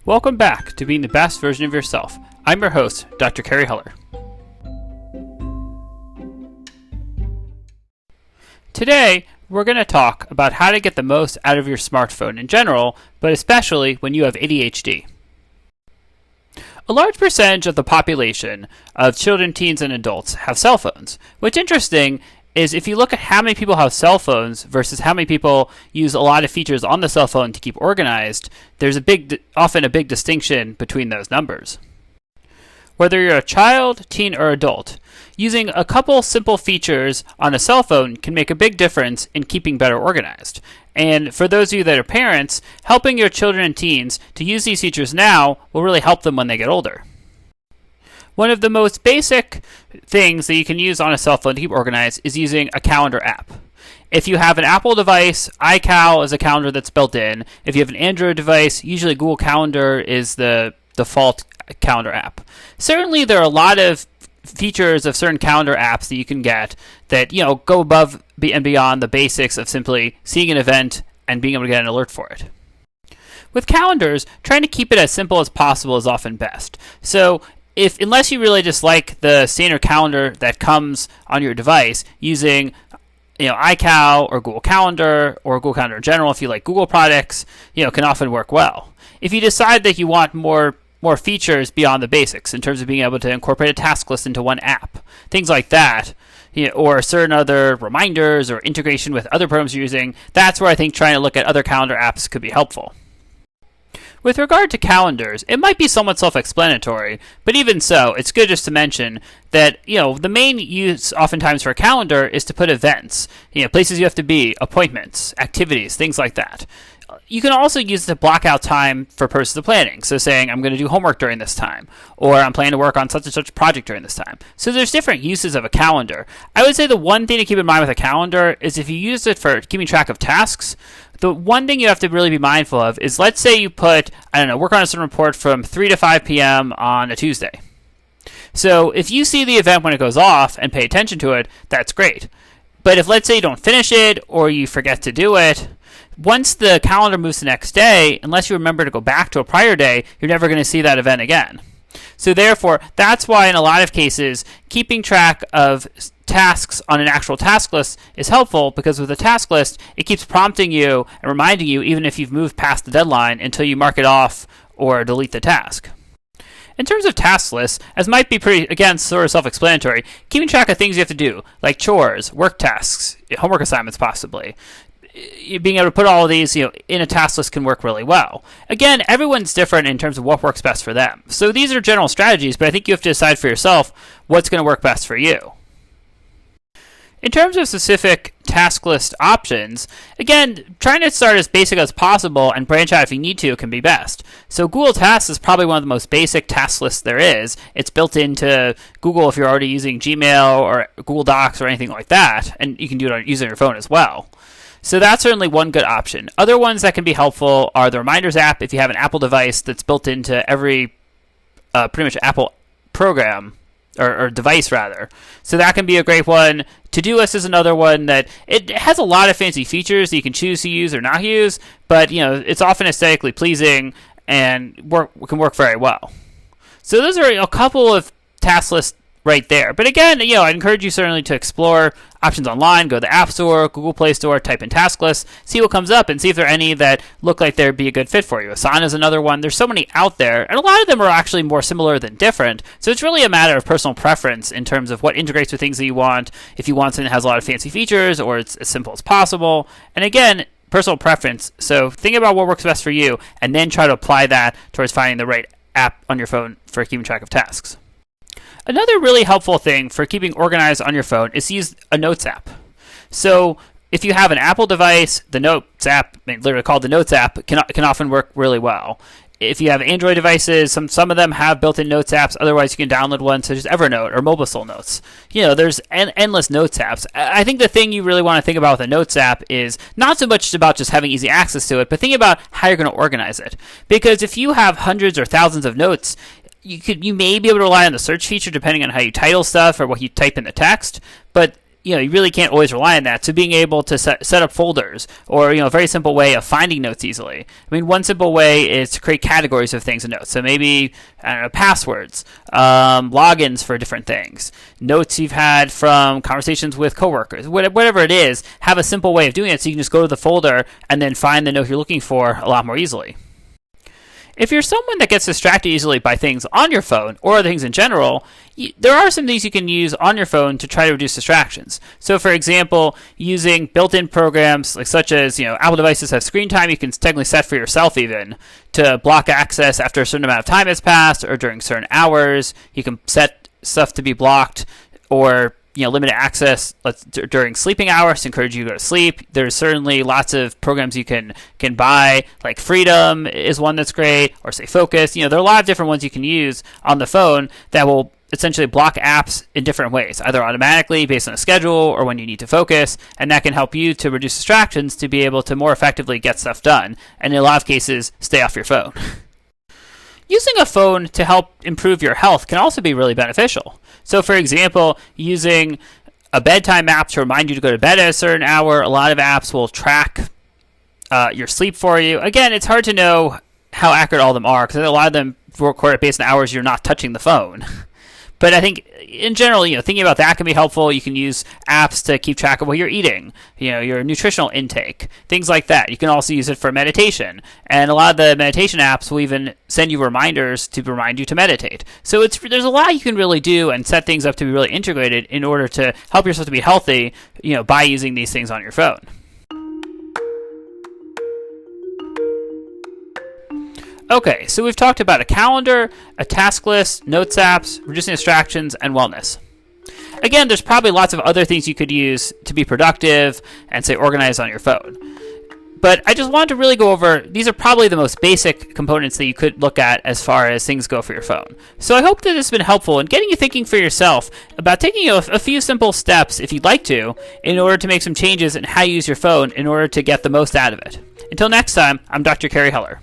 Welcome back to being the best version of yourself. I'm your host, Dr. Kerry Heller. Today, we're going to talk about how to get the most out of your smartphone in general, but especially when you have ADHD. A large percentage of the population of children, teens, and adults have cell phones. What's interesting is if you look at how many people have cell phones versus how many people use a lot of features on the cell phone to keep organized, there's often a big distinction between those numbers. Whether you're a child, teen, or adult, using a couple simple features on a cell phone can make a big difference in keeping better organized. And for those of you that are parents, helping your children and teens to use these features now will really help them when they get older. One of the most basic things that you can use on a cell phone to keep organized is using a calendar app. If you have an Apple device, iCal is a calendar that's built in. If you have an Android device, usually Google Calendar is the default calendar app. Certainly there are a lot of features of certain calendar apps that you can get that go above and beyond the basics of simply seeing an event and being able to get an alert for it. With calendars, trying to keep it as simple as possible is often best. So unless you really just like the standard calendar that comes on your device, using iCal or Google Calendar or Google Calendar in general, if you like Google products, can often work well. If you decide that you want more features beyond the basics in terms of being able to incorporate a task list into one app, things like that, or certain other reminders or integration with other programs you're using, that's where I think trying to look at other calendar apps could be helpful. With regard to calendars, it might be somewhat self-explanatory, but even so, it's good just to mention that, the main use oftentimes for a calendar is to put events, places you have to be, appointments, activities, things like that. You can also use it to block out time for purposes of planning. So saying, I'm going to do homework during this time, or I'm planning to work on such and such project during this time. So there's different uses of a calendar. I would say the one thing to keep in mind with a calendar is if you use it for keeping track of tasks, the one thing you have to really be mindful of is, let's say you put, work on a certain report from 3 to 5 p.m. on a Tuesday. So if you see the event when it goes off and pay attention to it, that's great. But if, let's say, you don't finish it or you forget to do it, once the calendar moves to the next day, unless you remember to go back to a prior day, you're never going to see that event again. So therefore, that's why in a lot of cases, keeping track of tasks on an actual task list is helpful, because with a task list, it keeps prompting you and reminding you even if you've moved past the deadline until you mark it off or delete the task. In terms of task lists, as might be sort of self-explanatory, keeping track of things you have to do, like chores, work tasks, homework assignments possibly, being able to put all of these in a task list can work really well. Again, everyone's different in terms of what works best for them. So these are general strategies, but I think you have to decide for yourself what's going to work best for you. In terms of specific task list options, again, trying to start as basic as possible and branch out if you need to can be best. So Google Tasks is probably one of the most basic task lists there is. It's built into Google if you're already using Gmail or Google Docs or anything like that, and you can do it using your phone as well. So that's certainly one good option. Other ones that can be helpful are the Reminders app if you have an Apple device that's built into every pretty much Apple program, or device rather. So that can be a great one. To-Do List is another one that it has a lot of fancy features that you can choose to use or not use, but it's often aesthetically pleasing and can work very well. So those are a couple of task lists right there. But again, I encourage you certainly to explore options online. Go to the App Store, Google Play Store, type in task lists, see what comes up, and see if there are any that look like they'd be a good fit for you. Asana is another one. There's so many out there, and a lot of them are actually more similar than different. So it's really a matter of personal preference in terms of what integrates with things that you want, if you want something that has a lot of fancy features or it's as simple as possible. And again, personal preference. So think about what works best for you, and then try to apply that towards finding the right app on your phone for keeping track of tasks. Another really helpful thing for keeping organized on your phone is to use a Notes app. So if you have an Apple device, the Notes app, literally called the Notes app, can often work really well. If you have Android devices, some of them have built-in Notes apps. Otherwise, you can download one such as Evernote or Mobile Notes. There's endless Notes apps. I think the thing you really want to think about with a Notes app is not so much about just having easy access to it, but think about how you're going to organize it. Because if you have hundreds or thousands of notes, you may be able to rely on the search feature depending on how you title stuff or what you type in the text, but you really can't always rely on that. So being able to set up folders, or a very simple way of finding notes easily. I mean, one simple way is to create categories of things in notes. So maybe, I don't know, passwords, logins for different things, notes you've had from conversations with coworkers, whatever it is. Have a simple way of doing it, so you can just go to the folder and then find the note you're looking for a lot more easily. If you're someone that gets distracted easily by things on your phone or other things in general, there are some things you can use on your phone to try to reduce distractions. So, for example, using built-in programs such as Apple devices have screen time you can technically set for yourself even to block access after a certain amount of time has passed or during certain hours. You can set stuff to be blocked or limited access during sleeping hours to encourage you to go to sleep. There's certainly lots of programs you can buy, like Freedom is one that's great, or say Focus. There are a lot of different ones you can use on the phone that will essentially block apps in different ways, either automatically based on a schedule or when you need to focus, and that can help you to reduce distractions to be able to more effectively get stuff done, and in a lot of cases, stay off your phone. Using a phone to help improve your health can also be really beneficial. So, for example, using a bedtime app to remind you to go to bed at a certain hour. A lot of apps will track your sleep for you. Again, it's hard to know how accurate all of them are because a lot of them record it based on hours you're not touching the phone. But I think, in general, thinking about that can be helpful. You can use apps to keep track of what you're eating, your nutritional intake, things like that. You can also use it for meditation. And a lot of the meditation apps will even send you reminders to remind you to meditate. So there's a lot you can really do and set things up to be really integrated in order to help yourself to be healthy, by using these things on your phone. Okay, so we've talked about a calendar, a task list, notes apps, reducing distractions, and wellness. Again, there's probably lots of other things you could use to be productive and, say, organized on your phone. But I just wanted to really go over, these are probably the most basic components that you could look at as far as things go for your phone. So I hope that this has been helpful in getting you thinking for yourself about taking a few simple steps, if you'd like to, in order to make some changes in how you use your phone in order to get the most out of it. Until next time, I'm Dr. Kerry Heller.